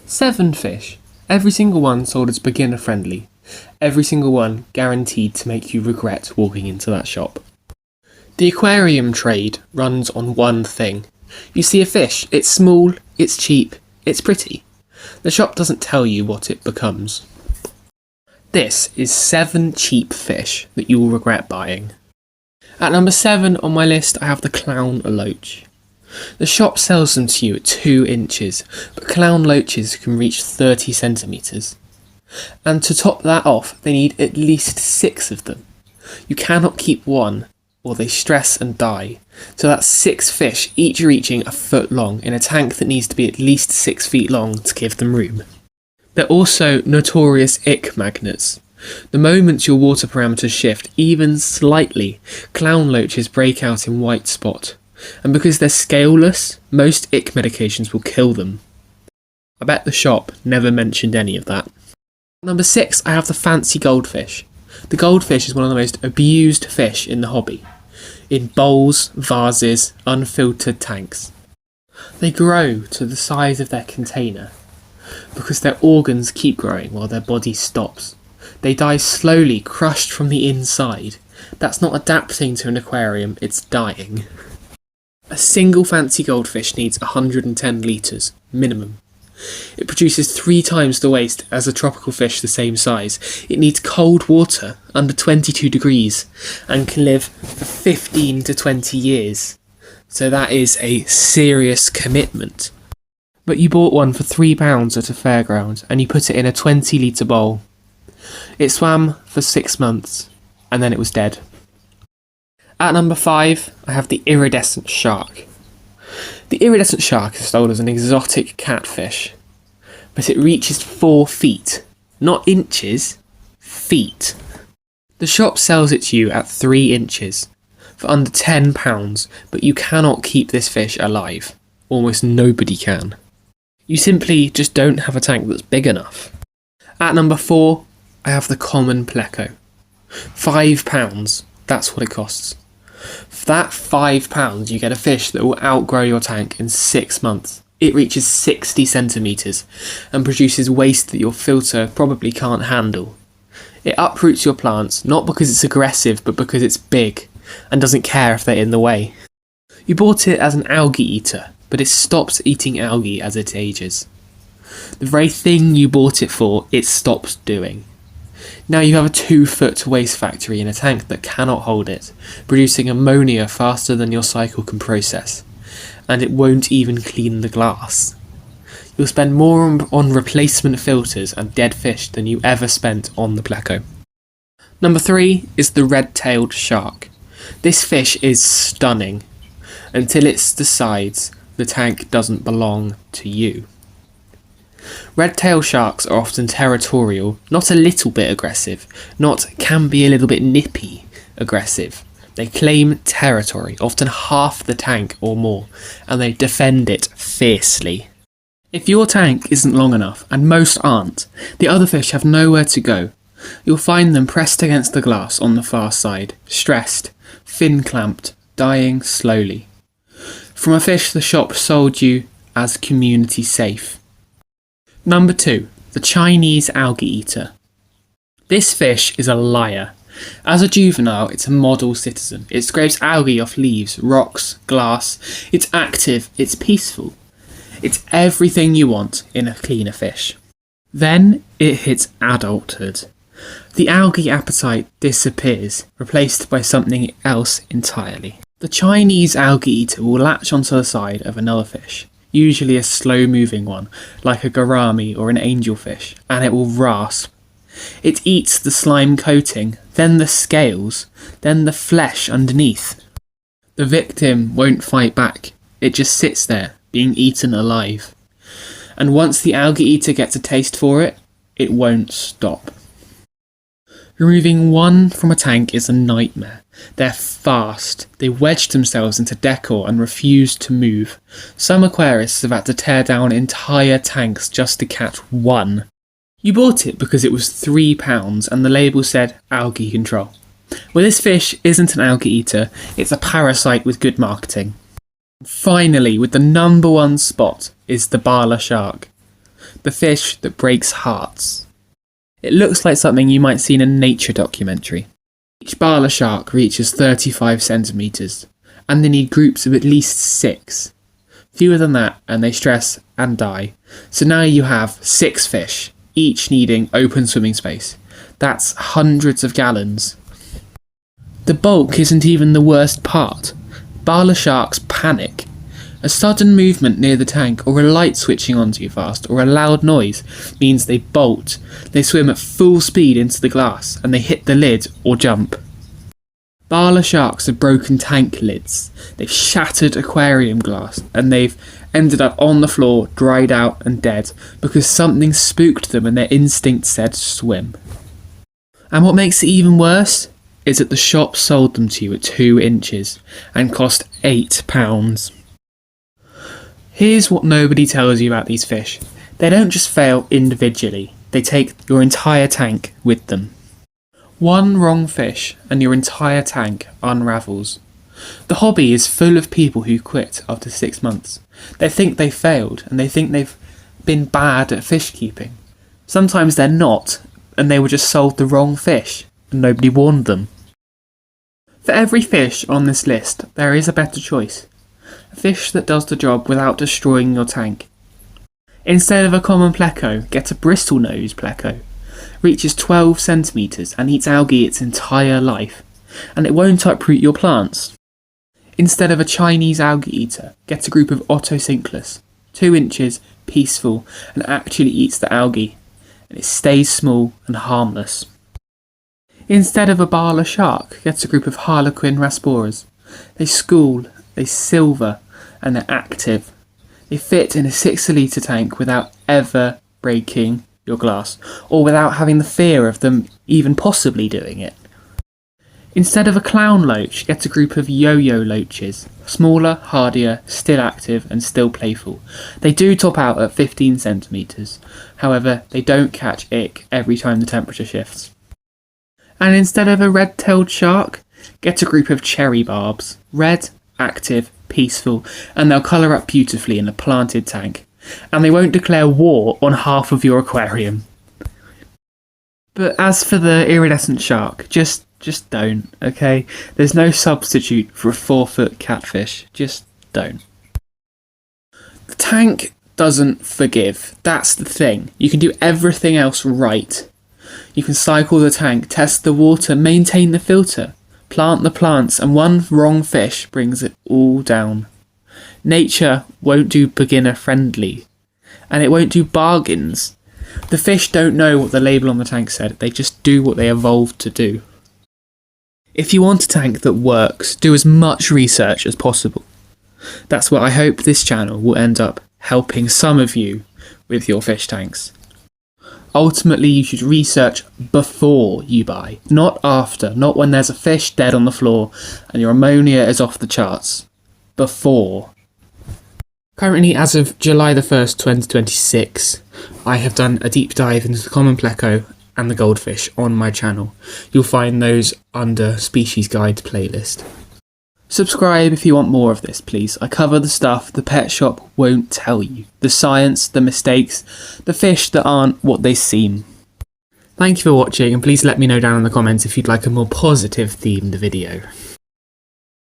7 fish, every single one sold as beginner friendly, every single one guaranteed to make you regret walking into that shop. The aquarium trade runs on one thing. You see a fish, it's small, it's cheap, it's pretty. The shop doesn't tell you what it becomes. This is 7 cheap fish that you will regret buying. At number 7 on my list I have the Clown Loach. The shop sells them to you at 2 inches, but Clown Loaches can reach 30 centimetres. And to top that off, they need at least 6 of them. You cannot keep one, or they stress and die. So that's 6 fish, each reaching a foot long, in a tank that needs to be at least 6 feet long to give them room. They're also notorious ick magnets. The moment your water parameters shift even slightly, Clown Loaches break out in white spot. And because they're scaleless, most ick medications will kill them. I bet the shop never mentioned any of that. Number 6, I have the fancy goldfish. The goldfish is one of the most abused fish in the hobby. In bowls, vases, unfiltered tanks. They grow to the size of their container because their organs keep growing while their body stops. They die slowly, crushed from the inside. That's not adapting to an aquarium, it's dying. A single fancy goldfish needs 110 litres, minimum. It produces 3 times the waste as a tropical fish the same size. It needs cold water, under 22 degrees, and can live for 15 to 20 years. So that is a serious commitment. But you bought one for £3 at a fairground, and you put it in a 20 litre bowl. It swam for 6 months, and then it was dead. At number 5, I have the iridescent shark. The iridescent shark is sold as an exotic catfish, but it reaches 4 feet, not inches, feet. The shop sells it to you at 3 inches, for under £10, but you cannot keep this fish alive. Almost nobody can. You simply just don't have a tank that's big enough. At number 4, I have the common pleco. £5, that's what it costs. For that £5 you get a fish that will outgrow your tank in 6 months. It reaches 60 centimetres and produces waste that your filter probably can't handle. It uproots your plants not because it's aggressive but because it's big and doesn't care if they're in the way. You bought it as an algae eater, but it stops eating algae as it ages. The very thing you bought it for, it stops doing. Now you have a 2-foot waste factory in a tank that cannot hold it, producing ammonia faster than your cycle can process, and it won't even clean the glass. You'll spend more on replacement filters and dead fish than you ever spent on the pleco. Number 3 is the red-tailed shark. This fish is stunning, until it decides the tank doesn't belong to you. Red-tailed sharks are often territorial, not a little bit aggressive, not can be a little bit nippy aggressive. They claim territory, often half the tank or more, and they defend it fiercely. If your tank isn't long enough, and most aren't, the other fish have nowhere to go. You'll find them pressed against the glass on the far side, stressed, fin clamped, dying slowly. From a fish the shop sold you as community safe. Number 2, the Chinese algae eater. This fish is a liar. As a juvenile, it's a model citizen. It scrapes algae off leaves, rocks, glass. It's active, it's peaceful. It's everything you want in a cleaner fish. Then it hits adulthood. The algae appetite disappears, replaced by something else entirely. The Chinese algae eater will latch onto the side of another fish, usually a slow-moving one, like a gourami or an angelfish, and it will rasp. It eats the slime coating, then the scales, then the flesh underneath. The victim won't fight back, it just sits there, being eaten alive. And once the algae eater gets a taste for it, it won't stop. Removing one from a tank is a nightmare. They're fast, they wedge themselves into decor and refuse to move. Some aquarists have had to tear down entire tanks just to catch one. You bought it because it was £3 and the label said algae control. Well, this fish isn't an algae eater, it's a parasite with good marketing. Finally, with the number 1 spot, is the Bala shark. the fish that breaks hearts. It looks like something you might see in a nature documentary. Each Bala shark reaches 35 centimetres, and they need groups of at least 6. Fewer than that, and they stress and die. So now you have 6 fish, each needing open swimming space. That's hundreds of gallons. The bulk isn't even the worst part. Bala sharks panic. A sudden movement near the tank, or a light switching on too fast, or a loud noise means they bolt. They swim at full speed into the glass, and they hit the lid or jump. Bala sharks have broken tank lids. They've shattered aquarium glass, and they've ended up on the floor, dried out and dead, because something spooked them and their instinct said swim. And what makes it even worse is that the shop sold them to you at 2 inches and cost £8. Here's what nobody tells you about these fish. They don't just fail individually, they take your entire tank with them. One wrong fish and your entire tank unravels. The hobby is full of people who quit after 6 months. They think they failed and they think they've been bad at fish keeping. Sometimes they're not, and they were just sold the wrong fish and nobody warned them. For every fish on this list, there is a better choice. A fish that does the job without destroying your tank. Instead of a common pleco, get a bristlenose pleco. Reaches 12 centimetres and eats algae its entire life, and it won't uproot your plants. Instead of a Chinese algae eater, get a group of Otocinclus, 2 inches, peaceful, and actually eats the algae, and it stays small and harmless. Instead of a Bala shark, get a group of Harlequin rasporas. They school, they silver, and they're active. They fit in a 6 litre tank without ever breaking your glass, or without having the fear of them even possibly doing it. Instead of a clown loach, get a group of yo-yo loaches. Smaller, hardier, still active and still playful. They do top out at 15 centimetres, however they don't catch ick every time the temperature shifts. And instead of a red-tailed shark, get a group of cherry barbs. Red, active, peaceful, and they'll colour up beautifully in a planted tank. And they won't declare war on half of your aquarium. But as for the iridescent shark, just don't, okay? There's no substitute for a 4-foot catfish. Just don't. The tank doesn't forgive. That's the thing. You can do everything else right. You can cycle the tank, test the water, maintain the filter, plant the plants, and one wrong fish brings it all down. Nature won't do beginner friendly, and it won't do bargains. The fish don't know what the label on the tank said, they just do what they evolved to do. If you want a tank that works, do as much research as possible. That's what I hope this channel will end up helping some of you with your fish tanks. Ultimately, you should research before you buy, not after, not when there's a fish dead on the floor and your ammonia is off the charts. Before. Currently, as of July the 1st, 2026, I have done a deep dive into the common pleco and the goldfish on my channel. You'll find those under Species Guide playlist. Subscribe if you want more of this, please. I cover the stuff the pet shop won't tell you. The science, the mistakes, the fish that aren't what they seem. Thank you for watching, and please let me know down in the comments if you'd like a more positive themed video.